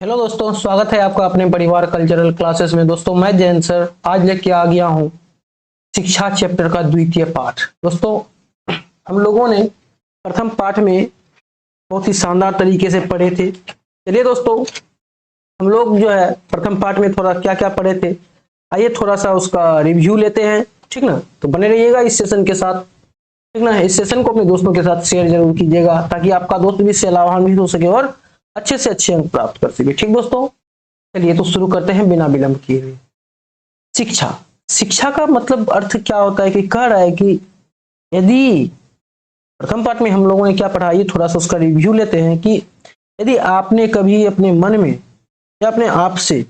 Hello दोस्तों, स्वागत है आपका अपने परिवार कल्चरल क्लासेस में। दोस्तों मैं जैन सर आज लेके आ गया हूँ शिक्षा चैप्टर का द्वितीय पाठ। दोस्तों हम लोगों ने प्रथम पाठ में बहुत ही शानदार तरीके से पढ़े थे। चलिए दोस्तों, हम लोग जो है प्रथम पाठ में थोड़ा क्या क्या पढ़े थे, आइए थोड़ा सा उसका रिव्यू लेते हैं। ठीक ना, तो बने रहिएगा इस सेशन के साथ। ठीक ना, इस सेशन को अपने दोस्तों के साथ शेयर जरूर कीजिएगा ताकि आपका दोस्त भी इससे लाभान्वित हो सके और अच्छे से अच्छे अंक प्राप्त कर सके। ठीक दोस्तों, चलिए तो शुरू करते हैं बिना विलंब किए हुए। शिक्षा, शिक्षा का मतलब अर्थ क्या होता है कि कह रहा है कि यदि प्रथम पाठ में हम लोगों ने क्या पढ़ा, ये थोड़ा सा उसका रिव्यू लेते हैं कि यदि आपने कभी अपने मन में या अपने आप से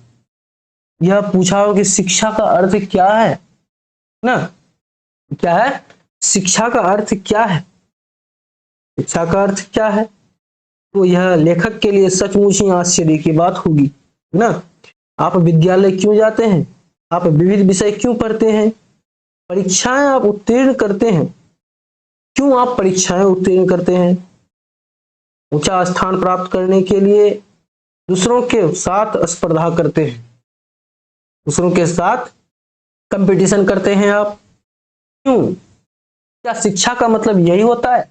यह पूछा हो कि शिक्षा का अर्थ क्या है ना, क्या है शिक्षा का अर्थ क्या है, शिक्षा का अर्थ क्या है, तो यह लेखक के लिए सचमुच ही आश्चर्य की बात होगी ना। आप विद्यालय क्यों जाते हैं, आप विविध विषय क्यों पढ़ते हैं, परीक्षाएं आप उत्तीर्ण करते हैं, क्यों आप परीक्षाएं उत्तीर्ण करते हैं, ऊंचा स्थान प्राप्त करने के लिए दूसरों के साथ स्पर्धा करते हैं, दूसरों के साथ कंपटीशन करते हैं आप क्यों। क्या शिक्षा का मतलब यही होता है?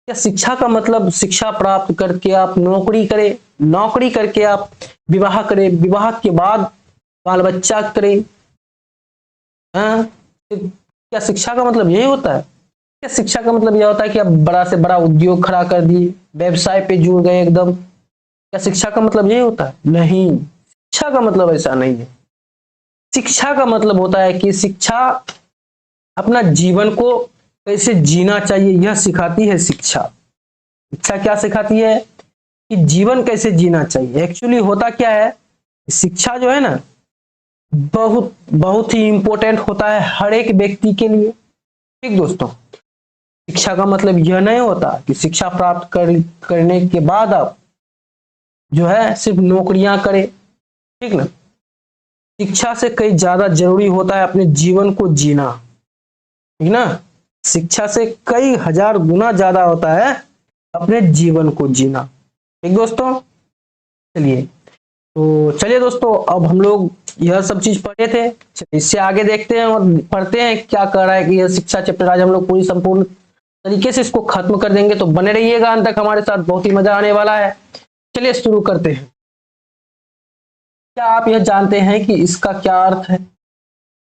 क्या शिक्षा का मतलब शिक्षा प्राप्त करके आप नौकरी करें, नौकरी करके आप विवाह करें, विवाह के बाद बाल बच्चा करें? हाँ, क्या शिक्षा का मतलब यही होता है? क्या शिक्षा का मतलब यह होता है कि आप बड़ा से बड़ा उद्योग खड़ा कर दिए, व्यवसाय पे जुड़ गए एकदम? क्या शिक्षा का मतलब यही होता है? नहीं, शिक्षा का मतलब ऐसा नहीं है। शिक्षा का मतलब होता है कि शिक्षा अपना जीवन को कैसे जीना चाहिए यह सिखाती है। शिक्षा शिक्षा क्या सिखाती है कि जीवन कैसे जीना चाहिए। एक्चुअली होता क्या है, शिक्षा जो है ना बहुत बहुत ही इंपॉर्टेंट होता है हर एक व्यक्ति के लिए। ठीक दोस्तों, शिक्षा का मतलब यह नहीं होता कि शिक्षा प्राप्त करने के बाद आप जो है सिर्फ नौकरियां करें। ठीक ना, शिक्षा से कई ज्यादा जरूरी होता है अपने जीवन को जीना। ठीक ना, शिक्षा से कई हजार गुना ज्यादा होता है अपने जीवन को जीना। ठीक दोस्तों, चलिए तो चलिए दोस्तों, अब हम लोग यह सब चीज पढ़े थे, इससे आगे देखते हैं और पढ़ते हैं क्या कह रहा है कि यह शिक्षा चैप्टर आज हम लोग पूरी संपूर्ण तरीके से इसको खत्म कर देंगे। तो बने रहिएगा अंत तक हमारे साथ, बहुत ही मजा आने वाला है। चलिए शुरू करते हैं। क्या आप यह जानते हैं कि इसका क्या अर्थ है?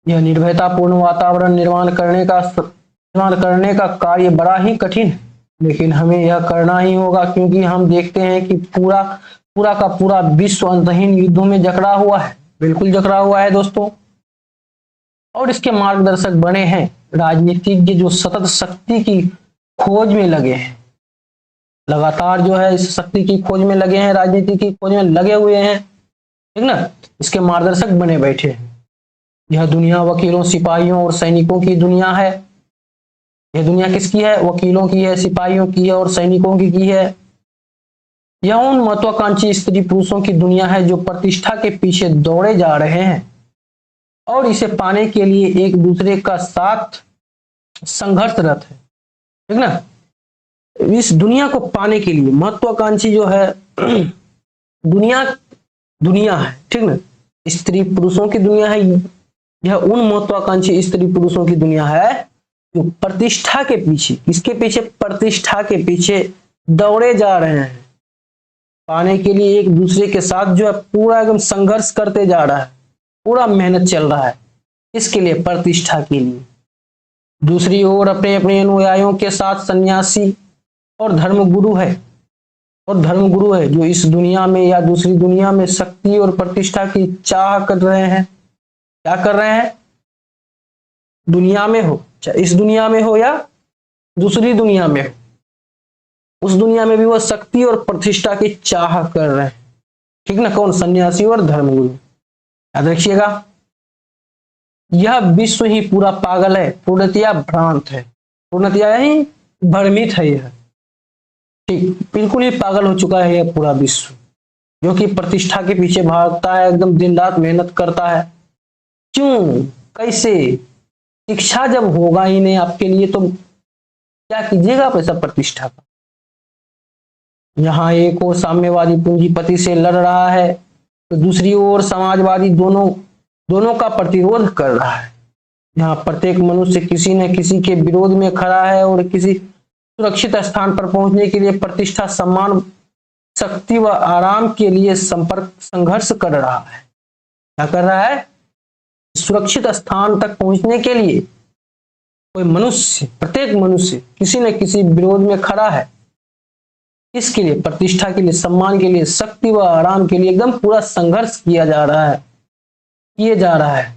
यह निर्भयतापूर्ण वातावरण निर्माण करने का कार्य बड़ा ही कठिन है, लेकिन हमें यह करना ही होगा क्योंकि हम देखते हैं कि पूरा पूरा का पूरा विश्व अंतहीन युद्धों में जकड़ा हुआ है। बिल्कुल जकड़ा हुआ है दोस्तों, और इसके मार्गदर्शक बने हैं राजनीतिज्ञ जो सतत शक्ति की खोज में लगे हैं। लगातार जो है इस शक्ति की खोज में लगे हैं, राजनीति की खोज में लगे हुए हैं। ठीक ना, इसके मार्गदर्शक बने बैठे हैं। यह दुनिया वकीलों, सिपाहियों और सैनिकों की दुनिया है। यह दुनिया किसकी है? वकीलों की है, सिपाहियों की है और सैनिकों की है। यह उन महत्वाकांक्षी स्त्री पुरुषों की दुनिया है जो प्रतिष्ठा के पीछे दौड़े जा रहे हैं और इसे पाने के लिए एक दूसरे का साथ संघर्षरत है। ठीक ना, इस दुनिया को पाने के लिए महत्वाकांक्षी जो है दुनिया दुनिया है। ठीक ना, स्त्री पुरुषों की दुनिया है। यह उन महत्वाकांक्षी स्त्री पुरुषों की दुनिया है जो प्रतिष्ठा के पीछे, किसके पीछे? प्रतिष्ठा के पीछे दौड़े जा रहे हैं, पाने के लिए एक दूसरे के साथ जो है पूरा एकदम संघर्ष करते जा रहा है, पूरा मेहनत चल रहा है। इसके लिए, प्रतिष्ठा के लिए। दूसरी ओर अपने अपने अनुयायियों के साथ सन्यासी और धर्मगुरु है, और धर्मगुरु है जो इस दुनिया में या दूसरी दुनिया में शक्ति और प्रतिष्ठा की चाह कर रहे हैं। क्या कर रहे हैं? दुनिया में हो, चाहे इस दुनिया में हो या दूसरी दुनिया में हो, उस दुनिया में भी वह शक्ति और प्रतिष्ठा की चाह कर रहे हैं। ठीक ना, कौन? सन्यासी और धर्मगुरु। याद रखिएगा, यह विश्व ही पूरा पागल है, पूर्णतया भ्रांत है, पूर्णतया ही भ्रमित है। यह ठीक बिल्कुल ही पागल हो चुका है यह पूरा विश्व, जो कि प्रतिष्ठा के पीछे भागता है, एकदम दिन रात मेहनत करता है। क्यों? कैसे? शिक्षा जब होगा ही नहीं आपके लिए तो क्या कीजिएगा आप ऐसा प्रतिष्ठा का? यहाँ एक और साम्यवादी पूंजीपति से लड़ रहा है, तो दूसरी ओर समाजवादी दोनों का प्रतिरोध कर रहा है। यहाँ प्रत्येक मनुष्य किसी न किसी के विरोध में खड़ा है और किसी सुरक्षित स्थान पर पहुंचने के लिए प्रतिष्ठा, सम्मान, शक्ति व आराम के लिए संघर्ष कर रहा है। क्या कर रहा है? सुरक्षित स्थान तक पहुंचने के लिए कोई मनुष्य, प्रत्येक मनुष्य किसी न किसी विरोध में खड़ा है। इसके लिए प्रतिष्ठा के लिए, सम्मान के लिए, शक्ति व आराम के लिए एकदम पूरा संघर्ष किया जा रहा है।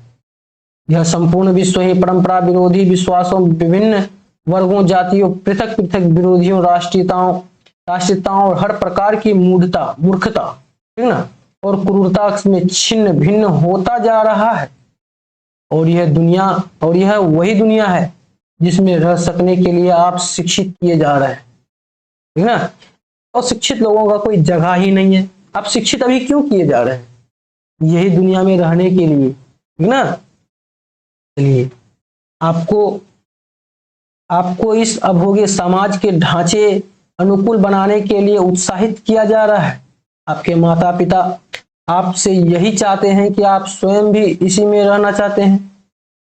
यह संपूर्ण विश्व ही परंपरा विरोधी विश्वासों, विभिन्न वर्गों, जातियों, पृथक पृथक विरोधियों, राष्ट्रीयताओं और हर प्रकार की मूर्खता, ठीक ना, और क्रूरता में छिन्न भिन्न होता जा रहा है। और यह वही दुनिया है जिसमें रह सकने के लिए आप शिक्षित किए जा रहे हैं, ठीक ना। और शिक्षित लोगों का कोई जगह ही नहीं है। आप शिक्षित अभी क्यों किए जा रहे हैं? यही दुनिया में रहने के लिए, ठीक ना। चलिए, आपको इस अभोग्य समाज के ढांचे अनुकूल बनाने के लिए उत्साहित किया जा रहा है। आपके माता पिता आपसे यही चाहते हैं कि आप स्वयं भी इसी में रहना चाहते हैं।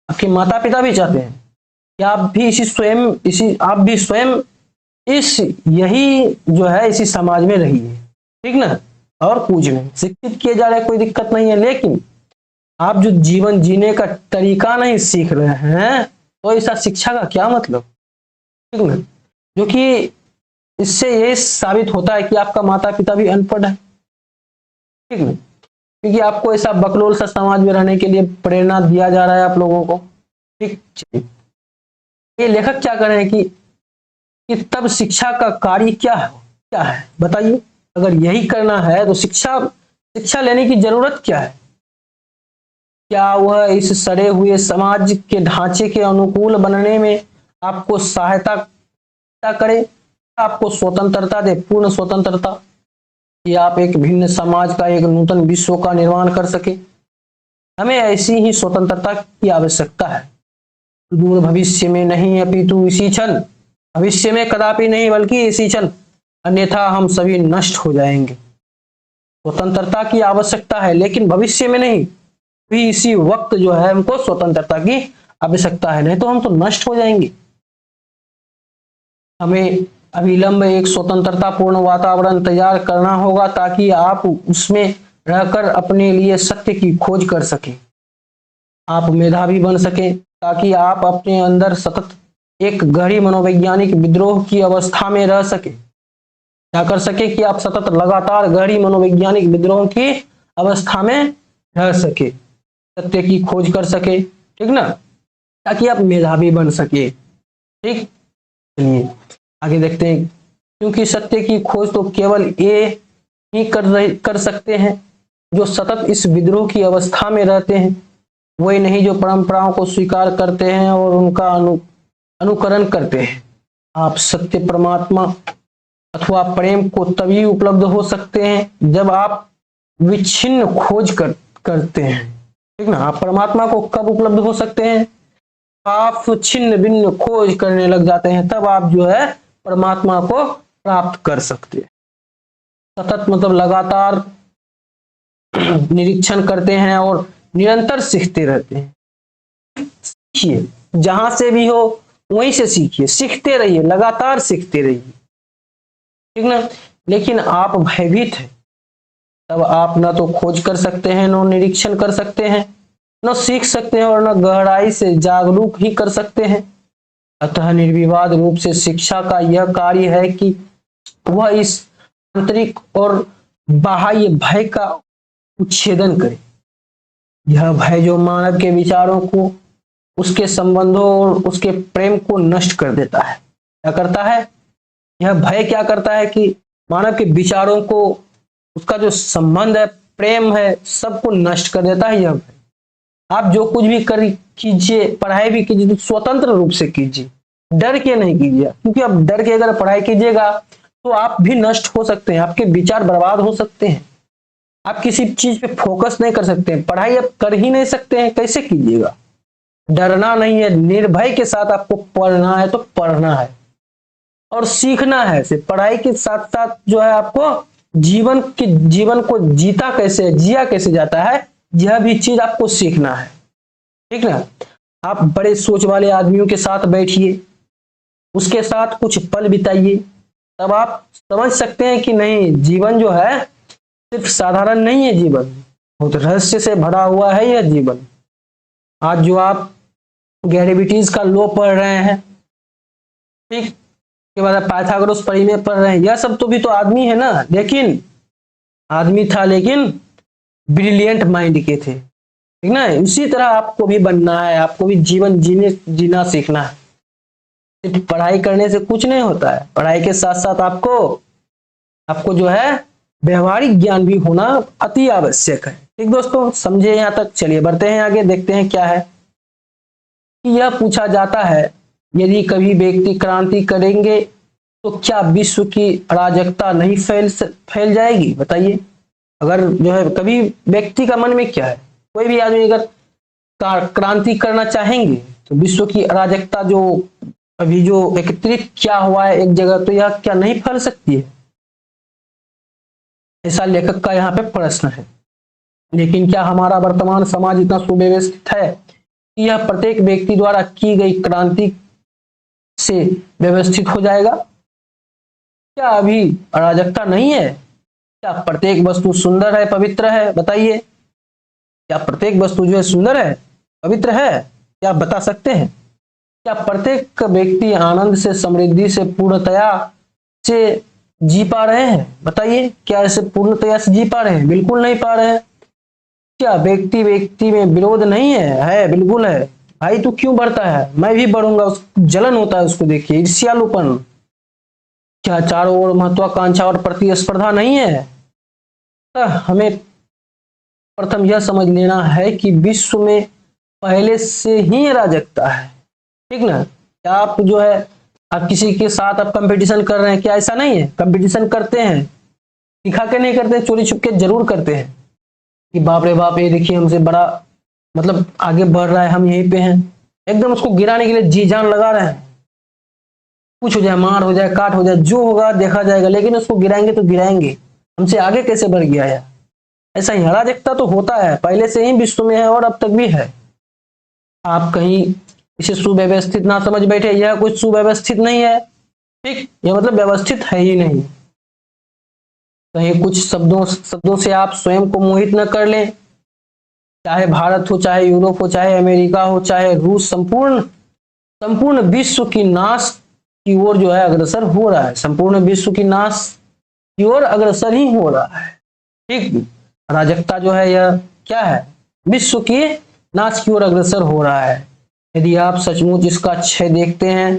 आपके माता पिता भी चाहते हैं कि आप भी स्वयं इसी समाज में रहिए, ठीक ना। और कुछ नहीं, शिक्षित किए जा रहे, कोई दिक्कत नहीं है, लेकिन आप जो जीवन जीने का तरीका नहीं सीख रहे हैं, तो ऐसा शिक्षा का क्या मतलब, ठीक ना। जो कि इससे ये साबित होता है कि आपका माता पिता भी अनपढ़ है, ठीक ना, क्योंकि आपको ऐसा बकलोल सा समाज में रहने के लिए प्रेरणा दिया जा रहा है आप लोगों को, ठीक। ये लेखक क्या कर रहे हैं कि तब शिक्षा का कार्य क्या है बताइए। अगर यही करना है तो शिक्षा लेने की जरूरत क्या है? क्या वह इस सड़े हुए समाज के ढांचे के अनुकूल बनने में आपको सहायता करे, आपको स्वतंत्रता दे, पूर्ण स्वतंत्रता, कि आप एक भिन्न समाज का, एक नूतन विश्व का निर्माण कर सके? हमें ऐसी ही स्वतंत्रता की आवश्यकता है। दूर भविष्य में नहीं, अपितु इसी क्षण, भविष्य में कदापि नहीं बल्कि इसी क्षण, अन्यथा हम सभी नष्ट हो जाएंगे। स्वतंत्रता की आवश्यकता है, लेकिन भविष्य में नहीं, भी इसी वक्त जो है हमको स्वतंत्रता की आवश्यकता है, नहीं तो हम तो नष्ट हो जाएंगे। हमें अविलंब एक स्वतंत्रता पूर्ण वातावरण तैयार करना होगा ताकि आप उसमें रहकर अपने लिए सत्य की खोज कर सके। आप मेधावी बन सके ताकि आप अपने अंदर सतत एक गहरी मनोवैज्ञानिक विद्रोह की अवस्था में रह सके। क्या कर सके कि आप सतत लगातार गहरी मनोवैज्ञानिक विद्रोह की अवस्था में रह सके, सत्य की खोज कर सके, ठीक ना, ताकि आप मेधावी बन सके, ठीक। चलिए आगे देखते हैं। क्योंकि सत्य की खोज तो केवल ये ही कर सकते हैं जो सतत इस विद्रोह की अवस्था में रहते हैं, वही नहीं जो परंपराओं को स्वीकार करते हैं और उनका अनुकरण करते हैं। आप सत्य, परमात्मा अथवा प्रेम को तभी उपलब्ध हो सकते हैं जब आप विच्छिन्न खोज करते हैं, ठीक ना। आप परमात्मा को कब उपलब्ध हो सकते हैं? आप छिन्न भिन्न खोज करने लग जाते हैं, तब आप जो है परमात्मा को प्राप्त कर सकते हैं। सतत मतलब लगातार निरीक्षण करते हैं और निरंतर सीखते रहते हैं। सीखिए, जहां से भी हो वहीं से सीखिए, सीखते रहिए, लगातार सीखते रहिए, ठीक ना। लेकिन आप भयभीत हैं, तब आप न तो खोज कर सकते हैं, न निरीक्षण कर सकते हैं, न सीख सकते हैं और न गहराई से जागरूक ही कर सकते हैं। अतः निर्विवाद रूप से शिक्षा का यह कार्य है कि वह इस आंतरिक और बाह्य भय का उच्छेदन करे। यह भय जो मानव के विचारों को, उसके संबंधों और उसके प्रेम को नष्ट कर देता है। क्या करता है यह भय? क्या करता है कि मानव के विचारों को, उसका जो संबंध है, प्रेम है, सबको नष्ट कर देता है यह भय। आप जो कुछ भी कीजिए, पढ़ाई भी कीजिए, तो स्वतंत्र रूप से कीजिए, डर के नहीं कीजिए, क्योंकि आप डर के अगर पढ़ाई कीजिएगा तो आप भी नष्ट हो सकते हैं, आपके विचार बर्बाद हो सकते हैं, आप किसी चीज पे फोकस नहीं कर सकते हैं, पढ़ाई आप कर ही नहीं सकते हैं, कैसे कीजिएगा? डरना नहीं है, निर्भय के साथ आपको पढ़ना है तो पढ़ना है, और सीखना है। सिर्फ पढ़ाई के साथ साथ जो है आपको जीवन को जिया कैसे जाता है, यह भी चीज आपको सीखना है। ठीक ना। आप बड़े सोच वाले आदमियों के साथ बैठिए, उसके साथ कुछ पल बिताइए, तब आप समझ सकते हैं कि नहीं, जीवन जो है सिर्फ साधारण नहीं है, जीवन बहुत रहस्य से भरा हुआ है यह जीवन। आज जो आप ग्रेविटीज का लॉ पढ़ रहे हैं, ठीक, के बाद पाइथागोरस परिमेय पढ़ रहे हैं, यह सब तो भी तो आदमी है ना, लेकिन आदमी था लेकिन ब्रिलियंट माइंड के थे। ठीक ना। उसी तरह आपको भी बनना है, आपको भी जीवन जीना सीखना है। सिर्फ पढ़ाई करने से कुछ नहीं होता है, पढ़ाई के साथ साथ आपको जो है व्यवहारिक ज्ञान भी होना अति आवश्यक है। ठीक दोस्तों, समझे यहाँ तक। चलिए बढ़ते हैं आगे, देखते हैं क्या है। यह पूछा जाता है, यदि कभी व्यक्ति क्रांति करेंगे तो क्या विश्व की अराजकता नहीं फैल जाएगी? बताइए। अगर जो है कभी व्यक्ति का मन में क्या है, कोई भी आदमी अगर क्रांति करना चाहेंगे तो विश्व की अराजकता जो अभी जो एकत्रित क्या हुआ है एक जगह, तो यह क्या नहीं फैल सकती है? ऐसा लेखक का यहाँ पे प्रश्न है। लेकिन क्या हमारा वर्तमान समाज इतना सुव्यवस्थित है कि यह प्रत्येक व्यक्ति द्वारा की गई क्रांति से व्यवस्थित हो जाएगा? क्या अभी अराजकता नहीं है? क्या प्रत्येक वस्तु सुंदर है, पवित्र है? बताइए, क्या प्रत्येक वस्तु जो है सुंदर है, पवित्र है? क्या आप बता सकते हैं? क्या प्रत्येक व्यक्ति आनंद से, समृद्धि से, पूर्णतया से जी पा रहे हैं? बताइए, क्या ऐसे पूर्णतया से जी पा रहे हैं? बिल्कुल नहीं पा रहे हैं। क्या व्यक्ति में विरोध नहीं है? बिल्कुल है। भाई तू क्यों बढ़ता है, मैं भी बढ़ूंगा, उसको जलन होता है उसको देखिए, ईर्ष्यालुपन। क्या चारों ओर महत्वाकांक्षा और प्रतिस्पर्धा नहीं है? हमें प्रथम यह समझ लेना है कि विश्व में पहले से ही अराजकता है। ठीक ना। क्या आप जो है आप किसी के साथ आप कंपटीशन कर रहे हैं, क्या ऐसा नहीं है? कंपटीशन करते हैं, दिखा के नहीं करते, चोरी छुपके जरूर करते हैं कि बाप रे बाप, ये देखिए हमसे बड़ा मतलब आगे बढ़ रहा है, हम यहीं पे हैं। एकदम उसको गिराने के लिए जी जान लगा रहे हैं। कुछ हो जाए, मार हो जाए, काट हो जाए, जो होगा देखा जाएगा, लेकिन उसको गिराएंगे तो गिराएंगे। हमसे आगे कैसे बढ़ गया है? ऐसा ही अराजकता तो होता है, पहले से ही विश्व में है और अब तक भी है। आप कहीं इसे सुव्यवस्थित ना समझ बैठे, यह कुछ सुव्यवस्थित नहीं है। ठीक, यह मतलब व्यवस्थित है ही नहीं। कहीं कुछ शब्दों से आप स्वयं को मोहित न कर लें। चाहे भारत हो, चाहे यूरोप हो, चाहे अमेरिका हो, चाहे रूस, संपूर्ण विश्व की नाश की ओर जो है अग्रसर हो रहा है। संपूर्ण विश्व की नाश की ओर अग्रसर ही हो रहा है। ठीक, अराजकता जो है यह क्या है? विश्व के नाश की ओर अग्रसर हो रहा है। यदि आप सचमुच इसका क्षय देखते हैं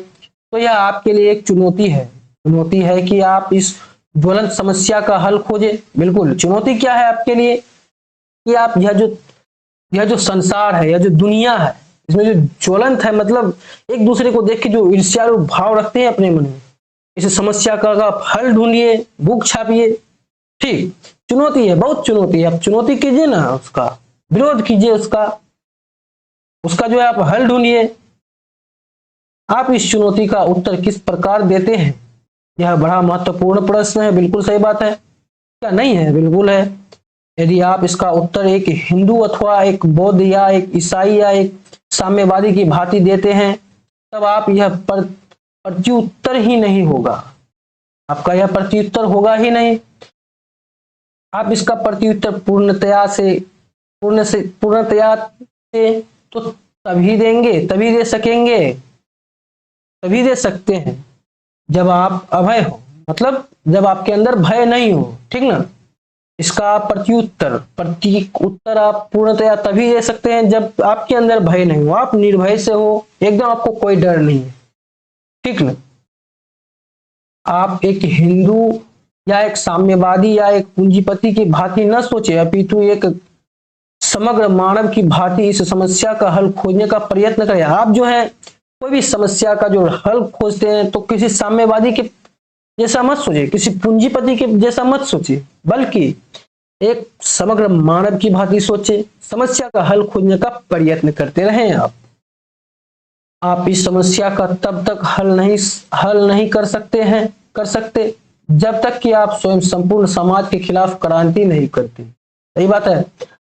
तो यह आपके लिए एक चुनौती है। चुनौती है कि आप इस ज्वलंत समस्या का हल खोजें। बिल्कुल, चुनौती क्या है आपके लिए कि आप यह जो संसार है, यह जो दुनिया है, इसमें जो ज्वलंत है, मतलब एक दूसरे को देख के जो ईर्ष्यालु भाव रखते हैं अपने मन में, इस समस्या का आप हल ढूंढिए, बुक छापिए। ठीक, चुनौती है, बहुत चुनौती है। आप चुनौती कीजिए ना, उसका विरोध कीजिए, उसका जो है आप हल ढूंढिए। आप इस चुनौती का उत्तर किस प्रकार देते हैं, यह बड़ा महत्वपूर्ण प्रश्न है। बिल्कुल सही बात है। क्या नहीं है? बिल्कुल है। यदि आप इसका उत्तर एक हिंदू अथवा एक बौद्ध या एक ईसाई या एक साम्यवादी की भांति देते हैं, तब आप यह प्रत्युत्तर ही नहीं होगा। आपका यह प्रत्युत्तर होगा ही नहीं। आप इसका प्रत्युत्तर पूर्णतया से तो तभी देंगे, तभी दे सकेंगे, तभी दे सकते हैं जब आप अभय हो, मतलब जब आपके अंदर भय नहीं हो। ठीक ना। इसका प्रतीक उत्तर आप पूर्णतया तभी दे सकते हैं जब आपके अंदर भय नहीं हो, आप निर्भय से हो, एकदम आपको कोई डर नहीं है। ठीक ना। आप एक हिंदू या एक साम्यवादी या एक पूंजीपति की भांति न सोचे, अपितु एक समग्र मानव की भांति इस समस्या का हल खोजने का प्रयत्न करें। आप जो है कोई भी समस्या का जो हल खोजते हैं तो किसी साम्यवादी के जैसा मत सोचिए, किसी पूंजीपति के जैसा मत सोचिए, बल्कि एक समग्र मानव की भांति सोचे, समस्या का हल खोजने का प्रयत्न करते रहें आप। आप इस समस्या का तब तक हल नहीं कर सकते जब तक कि आप स्वयं संपूर्ण समाज के खिलाफ क्रांति नहीं करते। सही बात है।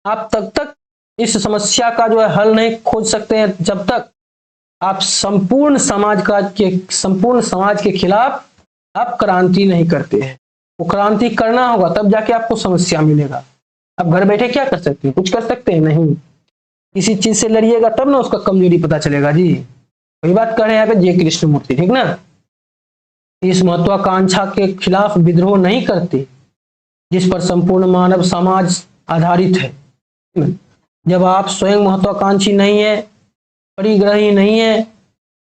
आप तब तक इस समस्या का जो है हल नहीं खोज सकते हैं जब तक आप संपूर्ण समाज के खिलाफ आप क्रांति नहीं करते हैं। वो क्रांति करना होगा तब जाके आपको समस्या मिलेगा। आप घर बैठे क्या कर सकते हैं? कुछ कर सकते हैं नहीं। किसी चीज से लड़िएगा तब ना उसका कमजोरी पता चलेगा जी। वही बात कर रहे हैं यहाँ पे जे कृष्णमूर्ति, ठीक ना। इस महत्वाकांक्षा के खिलाफ विद्रोह नहीं करते जिस पर संपूर्ण मानव समाज आधारित है। जब आप स्वयं महत्वाकांक्षी नहीं है, परिग्रही नहीं है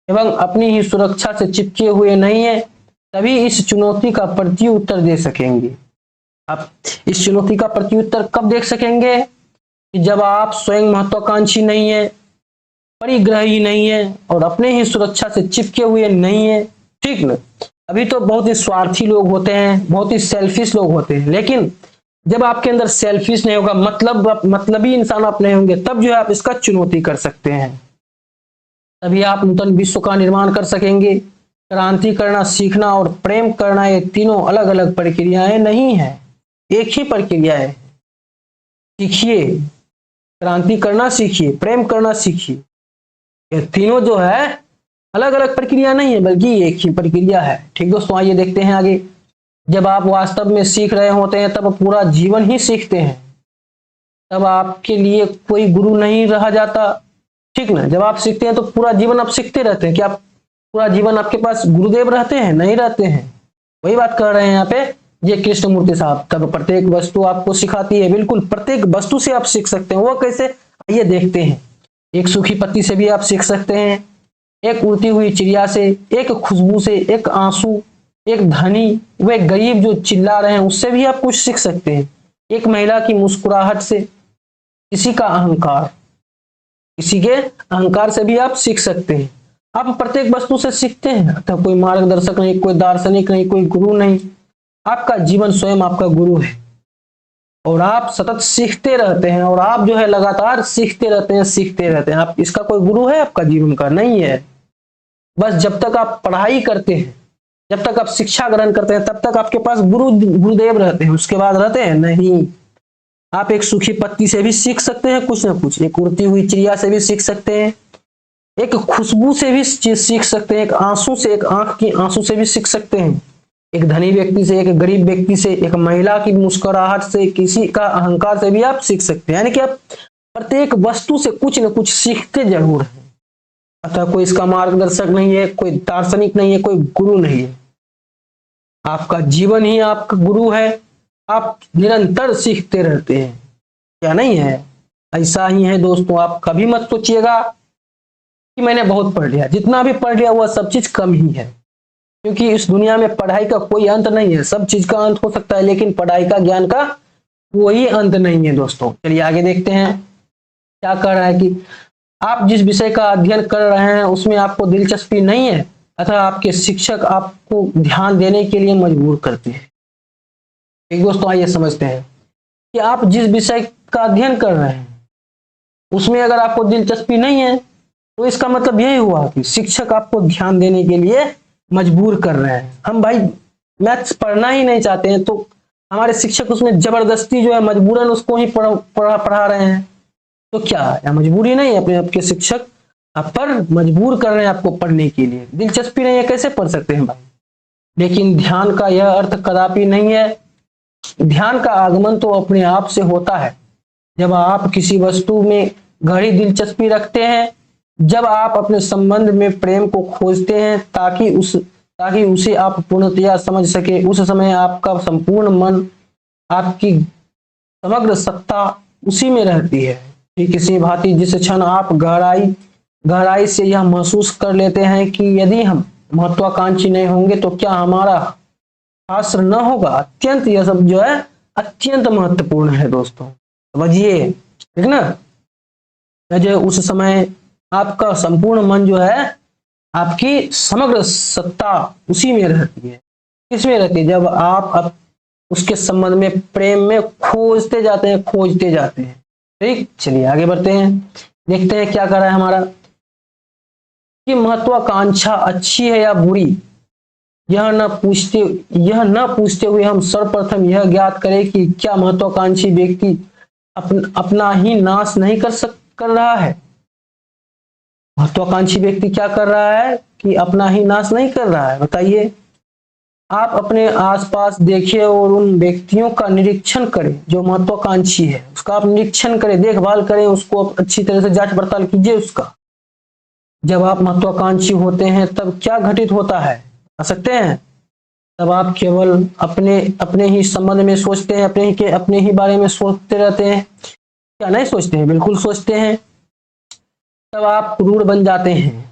एवं अपनी ही सुरक्षा से चिपके हुए नहीं है, तभी इस चुनौती का प्रत्युत्तर दे सकेंगे। आप इस चुनौती का प्रत्युत्तर कब देख सकेंगे? कि जब आप स्वयं महत्वाकांक्षी नहीं है, परिग्रही नहीं है और अपने ही सुरक्षा से चिपके हुए नहीं है, ठीक ना। अभी तो बहुत ही स्वार्थी लोग होते हैं, बहुत ही सेल्फिश लोग होते हैं, लेकिन जब आपके अंदर सेल्फिश नहीं होगा, मतलबी इंसान आप नहीं होंगे, तब जो है आप इसका चुनौती कर सकते हैं। तभी आप नूतन विश्व का निर्माण कर सकेंगे। क्रांति करना, सीखना और प्रेम करना, ये तीनों अलग अलग प्रक्रियाएं नहीं है, एक ही प्रक्रिया है। सीखिए, क्रांति करना सीखिए, प्रेम करना सीखिए। ये तीनों जो है अलग अलग प्रक्रिया नहीं है, बल्कि एक ही प्रक्रिया है। ठीक दोस्तों, आइए देखते हैं आगे। जब आप वास्तव में सीख रहे होते हैं तब पूरा जीवन ही सीखते हैं। तब आपके लिए कोई गुरु नहीं रह जाता, ठीक ना। जब आप सीखते हैं तो पूरा जीवन आप सीखते रहते हैं। क्या पूरा जीवन आपके पास गुरुदेव रहते हैं? नहीं रहते हैं। वही बात कर रहे हैं यहाँ पे ये कृष्णमूर्ति साहब। तब प्रत्येक वस्तु आपको सिखाती है, बिल्कुल प्रत्येक वस्तु से आप सीख सकते हैं। वो कैसे, आइए देखते हैं। एक सूखी पत्ती से भी आप सीख सकते हैं, एक उड़ती हुई चिड़िया से, एक खुशबू से, एक आंसू, एक धनी व एक गरीब जो चिल्ला रहे हैं उससे भी आप कुछ सीख सकते हैं, एक महिला की मुस्कुराहट से, किसी के अहंकार से भी आप सीख सकते हैं। आप प्रत्येक वस्तु से सीखते हैं। अतः कोई मार्गदर्शक नहीं, कोई दार्शनिक नहीं, कोई गुरु नहीं। आपका जीवन स्वयं आपका गुरु है और आप सतत सीखते रहते हैं और आप जो है लगातार सीखते रहते हैं। आप इसका कोई गुरु है आपका जीवन का? नहीं है। बस जब तक आप पढ़ाई करते हैं, जब तक आप शिक्षा ग्रहण करते हैं, तब तक आपके पास गुरुदेव रहते हैं। उसके बाद रहते हैं नहीं। आप एक सूखी पत्ती से भी सीख सकते हैं कुछ ना कुछ, एक उड़ती हुई चिड़िया से भी सीख सकते हैं, एक खुशबू से भी सीख सकते हैं, एक आंसू से, एक आंख की आंसू से भी सीख सकते हैं, एक धनी व्यक्ति से, एक गरीब व्यक्ति से, एक महिला की मुस्कुराहट से, किसी का अहंकार से भी आप सीख सकते हैं। यानी कि आप प्रत्येक वस्तु से कुछ न कुछ सीखते जरूर हैं। अतः कोई इसका मार्गदर्शक नहीं है, कोई दार्शनिक नहीं है, कोई गुरु नहीं है। आपका जीवन ही आपका गुरु है। आप निरंतर सीखते रहते हैं, क्या नहीं है? ऐसा ही है दोस्तों। आप कभी मत सोचिएगा कि मैंने बहुत पढ़ लिया। जितना भी पढ़ लिया वह सब चीज कम ही है, क्योंकि इस दुनिया में पढ़ाई का कोई अंत नहीं है। सब चीज का अंत हो सकता है, लेकिन पढ़ाई का, ज्ञान का कोई अंत नहीं है दोस्तों। चलिए आगे देखते हैं क्या कह रहा है कि आप जिस विषय का अध्ययन कर रहे हैं उसमें आपको दिलचस्पी नहीं है, अतः आपके शिक्षक आपको ध्यान देने के लिए मजबूर करते हैं। एक दोस्तों, आइए समझते हैं कि आप जिस विषय का अध्ययन कर रहे हैं उसमें अगर आपको दिलचस्पी नहीं है तो इसका मतलब यही हुआ कि शिक्षक आपको ध्यान देने के लिए मजबूर कर रहे हैं। हम भाई मैथ्स पढ़ना ही नहीं चाहते हैं तो हमारे शिक्षक उसमें जबरदस्ती जो है मजबूरन उसको ही पढ़ा रहे हैं। तो क्या या मजबूरी नहीं है, अपने आपके शिक्षक आप पर मजबूर कर रहे हैं आपको पढ़ने के लिए। दिलचस्पी नहीं है, कैसे पढ़ सकते हैं भाई? लेकिन ध्यान का यह अर्थ कदापि नहीं है। ध्यान का आगमन तो अपने आप से होता है जब आप किसी वस्तु में गहरी दिलचस्पी रखते हैं, जब आप अपने संबंध में प्रेम को खोजते हैं ताकि उसे आप पूर्णतया समझ सके। उस समय आपका संपूर्ण मन, आपकी समग्र सत्ता उसी में रहती है। ठीक इसी भांति जिस क्षण आप गहराई से यह महसूस कर लेते हैं कि यदि हम महत्वाकांक्षी नहीं होंगे तो क्या हमारा हास्र न होगा। अत्यंत, यह सब जो है अत्यंत महत्वपूर्ण है दोस्तों, समझिए, ठीक ना। जो उस समय आपका संपूर्ण मन जो है, आपकी समग्र सत्ता उसी में रहती है। किसमें रहती है? जब आप उसके संबंध में, प्रेम में खोजते जाते हैं। ठीक, चलिए आगे बढ़ते हैं, देखते हैं क्या कर रहा है हमारा कि महत्वाकांक्षा अच्छी है या बुरी, यह न पूछते हुए हम सर्वप्रथम यह ज्ञात करें कि क्या महत्वाकांक्षी व्यक्ति अपना ही नाश नहीं कर रहा है। महत्वाकांक्षी व्यक्ति क्या कर रहा है कि अपना ही नाश नहीं कर रहा है। बताइए, आप अपने आसपास देखिए और उन व्यक्तियों का निरीक्षण करें जो महत्वाकांक्षी है, उसका आप निरीक्षण करें, देखभाल करें, उसको अच्छी तरह से जांच पड़ताल कीजिए उसका। जब आप महत्वाकांक्षी होते हैं तब क्या घटित होता है, आ सकते हैं? तब आप केवल अपने अपने ही संबंध में सोचते हैं, अपने ही बारे में सोचते रहते हैं। क्या नहीं सोचते हैं? बिल्कुल सोचते हैं। तब आप क्रूर बन जाते हैं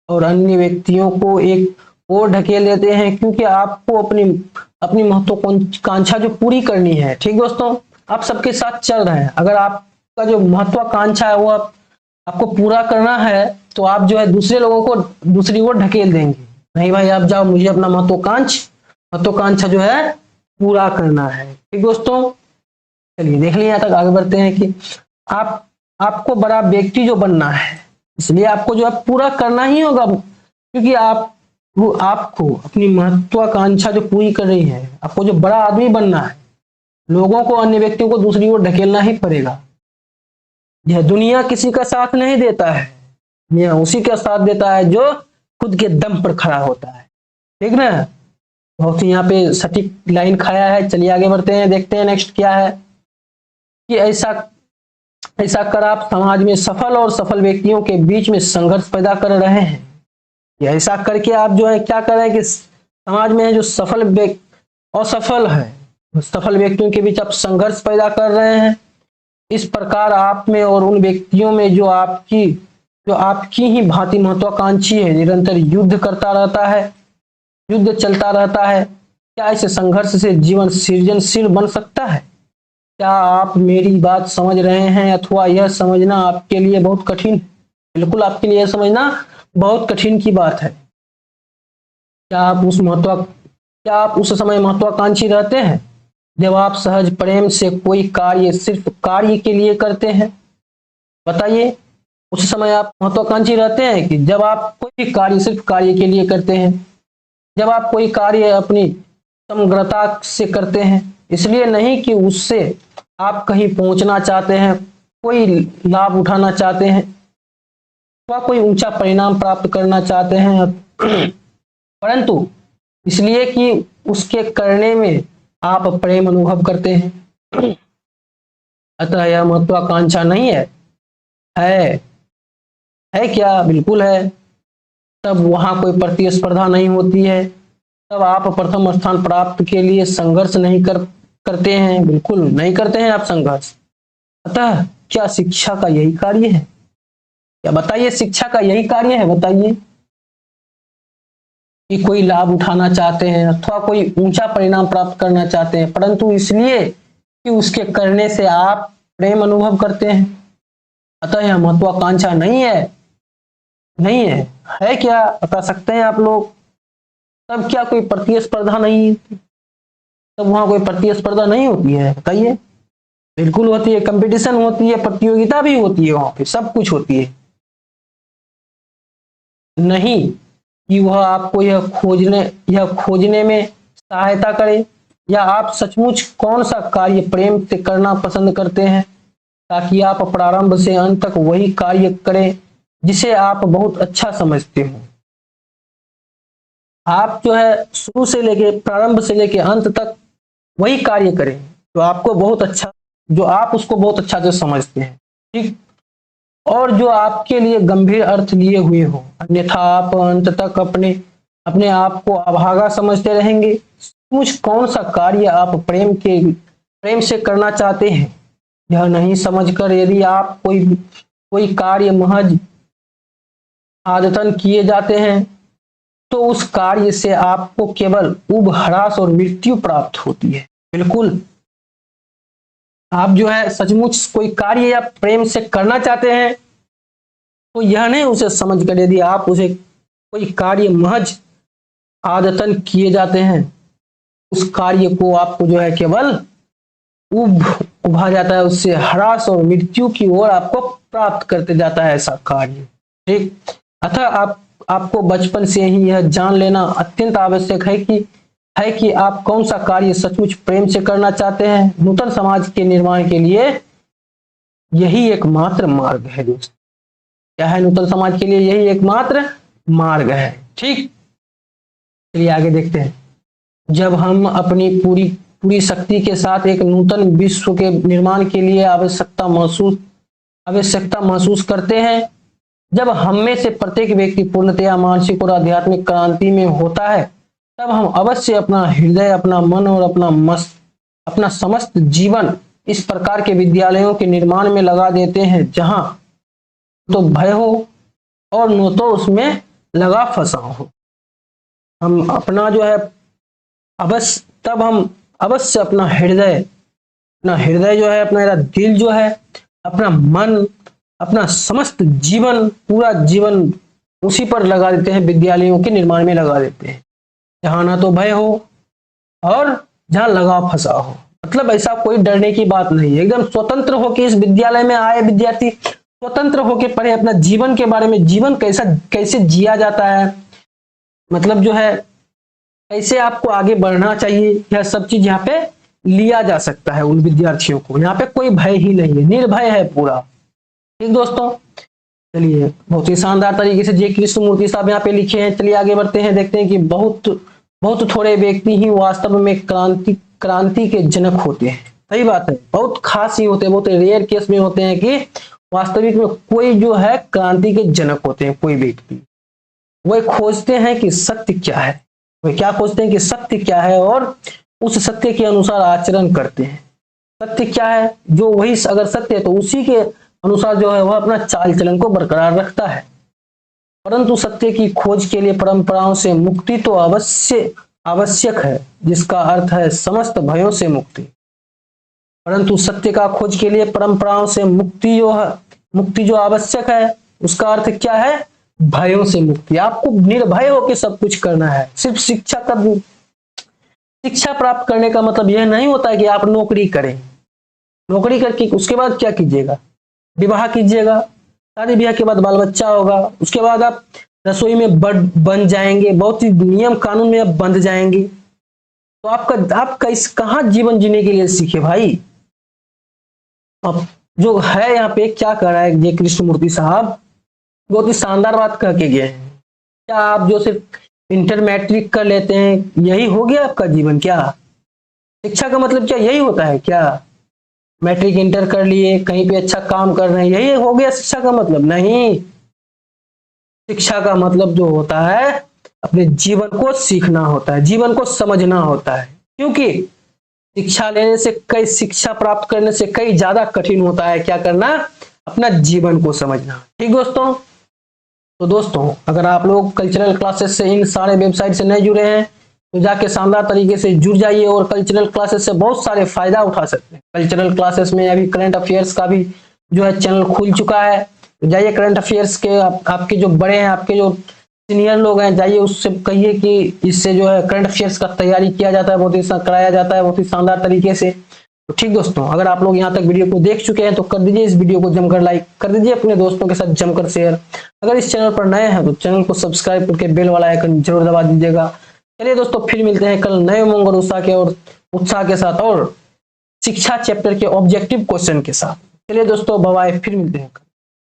और अन्य व्यक्तियों को एक ओर ढकेल देते हैं, क्योंकि आपको अपनी महत्वाकांक्षा जो पूरी करनी है। ठीक दोस्तों, आप सबके साथ चल रहे हैं, अगर आपका जो महत्वाकांक्षा है वो आपको पूरा करना है तो आप जो है दूसरे लोगों को दूसरी ओर ढकेल देंगे। नहीं भाई, आप जाओ, मुझे अपना महत्वाकांक्षा जो है पूरा करना है। ठीक दोस्तों, चलिए देख लिया तक आगे बढ़ते हैं कि आपको बड़ा व्यक्ति जो बनना है, इसलिए आपको जो है पूरा करना ही होगा, क्योंकि आपको अपनी महत्वाकांक्षा जो पूरी कर रही है, आपको जो बड़ा आदमी बनना है, लोगों को, अन्य व्यक्तियों को दूसरी ओर ढकेलना ही पड़ेगा। यह दुनिया किसी का साथ नहीं देता है, यह उसी का साथ देता है जो खुद के दम पर खड़ा होता है। ठीक ना? बहुत ही यहाँ पे सटीक लाइन खाया है। चलिए आगे बढ़ते हैं, देखते हैं नेक्स्ट क्या है कि ऐसा कर आप समाज में सफल और सफल व्यक्तियों के बीच में संघर्ष पैदा कर रहे हैं। ऐसा करके आप जो है क्या कर रहे हैं कि समाज में जो असफल है, सफल व्यक्तियों के बीच आप संघर्ष पैदा कर रहे हैं। इस प्रकार आप में और उन व्यक्तियों में जो आपकी ही भांति महत्वाकांक्षी है, निरंतर युद्ध चलता रहता है। क्या इस संघर्ष से जीवन सृजनशील बन सकता है? क्या आप मेरी बात समझ रहे हैं, अथवा यह समझना आपके लिए बहुत कठिन? बिल्कुल आपके लिए यह समझना बहुत कठिन की बात है। क्या आप उस समय महत्वाकांक्षी रहते हैं जब आप सहज प्रेम से कोई कार्य सिर्फ कार्य के लिए करते हैं? बताइए, उस समय आप महत्वाकांक्षी रहते हैं कि जब आप कोई भी कार्य सिर्फ कार्य के लिए करते हैं, जब आप कोई कार्य अपनी समग्रता से करते हैं, इसलिए नहीं कि उससे आप कहीं पहुंचना चाहते हैं, कोई लाभ उठाना चाहते हैं, अथवा कोई ऊंचा परिणाम प्राप्त करना चाहते हैं, परंतु इसलिए कि उसके करने में आप प्रेम अनुभव करते हैं। अतः यह महत्वाकांक्षा नहीं है क्या? बिल्कुल है। तब वहां कोई प्रतिस्पर्धा नहीं होती है, तब आप प्रथम स्थान प्राप्त के लिए संघर्ष नहीं करते हैं, बिल्कुल नहीं करते हैं आप संघर्ष। अतः क्या शिक्षा का यही कार्य है? क्या बताइए, शिक्षा का यही कार्य है? बताइए कि कोई लाभ उठाना चाहते हैं अथवा कोई ऊंचा परिणाम प्राप्त करना चाहते हैं, परंतु इसलिए कि उसके करने से आप प्रेम अनुभव करते हैं। अतः यह महत्वाकांक्षा नहीं है क्या? बता सकते हैं आप लोग? तब क्या कोई प्रतिस्पर्धा नहीं, तब वहां कोई प्रतिस्पर्धा नहीं होती है? बताइए। बिल्कुल होती है, कंपटीशन होती है, प्रतियोगिता भी होती है, वहां पे सब कुछ होती है। नहीं कि वह आपको यह खोजने में सहायता करे या आप सचमुच कौन सा कार्य प्रेम से करना पसंद करते हैं, ताकि आप प्रारंभ से अंत तक वही कार्य करें जिसे आप बहुत अच्छा समझते हो। आप जो है प्रारंभ से लेके अंत तक वही कार्य करें जो आप उसको बहुत अच्छा से समझते हैं। ठीक, और जो आपके लिए गंभीर अर्थ लिए हुए हो, अन्यथा आप अंत तक अपने आप को अभागा समझते रहेंगे। कुछ कौन सा कार्य आप प्रेम से करना चाहते हैं, यह नहीं समझकर यदि आप कोई कार्य महज आदतन किए जाते हैं, तो उस कार्य से आपको केवल ऊब, हरास और मृत्यु प्राप्त होती है। बिल्कुल, आप जो है सचमुच कोई कार्य या प्रेम से करना चाहते हैं, तो यह नहीं उसे समझकर यदि आप उसे कोई कार्य महज आदतन किए जाते हैं, उस कार्य को आपको जो है केवल उभा जाता है, उससे हरास और मृत्यु की ओर आपको प्राप्त करते जाता है ऐसा कार्य। ठीक, अतः आपको बचपन से ही यह जान लेना अत्यंत आवश्यक है कि आप कौन सा कार्य सचमुच प्रेम से करना चाहते हैं। नूतन समाज के निर्माण के लिए यही एकमात्र मार्ग है दोस्त। क्या है? नूतन समाज के लिए यही एकमात्र मार्ग है। ठीक, चलिए आगे देखते हैं। जब हम अपनी पूरी शक्ति के साथ एक नूतन विश्व के निर्माण के लिए आवश्यकता महसूस करते हैं, जब हम में से प्रत्येक व्यक्ति पूर्णतया मानसिक और आध्यात्मिक क्रांति में होता है, तब हम अवश्य अपना हृदय, अपना मन और अपना समस्त जीवन इस प्रकार के विद्यालयों के निर्माण में लगा देते हैं जहां तो भय हो और न तो उसमें लगा फंसा हो। हम अपना जो है हम अवश्य अपना हृदय जो है, अपना दिल जो है, अपना मन, अपना समस्त जीवन, पूरा जीवन उसी पर लगा देते हैं, विद्यालयों के निर्माण में लगा देते हैं जहां ना तो भय हो और जहां लगाव फंसा हो। मतलब ऐसा कोई डरने की बात नहीं है। एकदम स्वतंत्र होकर इस विद्यालय में आए विद्यार्थी, स्वतंत्र होकर पढ़े, अपना जीवन के बारे में, जीवन कैसे जिया जाता है, मतलब जो है कैसे आपको आगे बढ़ना चाहिए, यह सब चीज यहाँ पे लिया जा सकता है उन विद्यार्थियों को। यहाँ पे कोई भय ही नहीं है, निर्भय है पूरा। ठीक दोस्तों, चलिए बहुत ही शानदार तरीके से जे कृष्णमूर्ति साहब यहाँ पे लिखे हैं। चलिए आगे बढ़ते हैं, देखते हैं कि बहुत थोड़े व्यक्ति ही वास्तव में क्रांति के जनक होते हैं। सही बात है, बहुत खास ही होते हैं, बहुत रेयर केस में होते हैं कि वास्तविक में कोई जो है क्रांति के जनक होते हैं। कोई व्यक्ति वह खोजते हैं कि सत्य क्या है, वे क्या खोजते हैं कि सत्य क्या है और उस सत्य के अनुसार आचरण करते हैं। सत्य क्या है, जो वही अगर सत्य है तो उसी के अनुसार जो है वह अपना चाल चलन को बरकरार रखता है। परंतु सत्य की खोज के लिए परंपराओं से मुक्ति तो आवश्यक है, जिसका अर्थ है समस्त भयों से मुक्ति। परंतु सत्य का खोज के लिए परंपराओं से मुक्ति जो आवश्यक है, उसका अर्थ क्या है? भयों से मुक्ति। आपको निर्भय होकर सब कुछ करना है। सिर्फ शिक्षा प्राप्त करने का मतलब यह नहीं होता है कि आप नौकरी करें, नौकरी करके उसके बाद क्या कीजिएगा? विवाह कीजिएगा, शादी ब्याह के बाद बाल बच्चा होगा, उसके बाद आप रसोई में बन जाएंगे, बहुत ही नियम कानून में आप बंध जाएंगे। तो आप कहाँ जीवन जीने के लिए सीखे भाई? अब जो है यहाँ पे क्या कर रहा है जे कृष्णमूर्ति साहब, बहुत ही शानदार बात कह के गए हैं। क्या आप जो सिर्फ इंटर मैट्रिक कर लेते हैं यही हो गया आपका जीवन? क्या शिक्षा का मतलब क्या यही होता है क्या? मैट्रिक इंटर कर लिए, कहीं पे अच्छा काम कर रहे हैं, यही हो गया शिक्षा का मतलब? नहीं, शिक्षा का मतलब जो होता है अपने जीवन को सीखना होता है, जीवन को समझना होता है। क्योंकि शिक्षा प्राप्त करने से कई ज्यादा कठिन होता है क्या करना? अपना जीवन को समझना। ठीक दोस्तों, तो दोस्तों अगर आप लोग कल्चरल क्लासेस से इन सारे वेबसाइट से नहीं जुड़े हैं तो जाके शानदार तरीके से जुड़ जाइए और कल्चरल क्लासेस से बहुत सारे फायदा उठा सकते हैं। कल्चरल क्लासेस में अभी करंट अफेयर्स का भी जो है चैनल खुल चुका है, तो जाइए करंट अफेयर्स के आपके जो बड़े हैं, आपके जो सीनियर लोग हैं, जाइए उससे कहिए कि इससे जो है करंट अफेयर्स का तैयारी किया जाता है, बहुत ही कराया जाता है बहुत ही शानदार तरीके से। तो ठीक दोस्तों, अगर आप लोग यहाँ तक वीडियो को देख चुके हैं तो कर दीजिए इस वीडियो को जमकर लाइक, कर दीजिए अपने दोस्तों के साथ जमकर शेयर। अगर इस चैनल पर नए हैं तो चैनल को सब्सक्राइब करके बेल वाला आइकन जरूर दबा दीजिएगा। चलिए दोस्तों, फिर मिलते हैं कल नए उमंग और उत्साह के साथ और शिक्षा चैप्टर के ऑब्जेक्टिव क्वेश्चन के साथ। चलिए दोस्तों, बाय बाय, फिर मिलते हैं।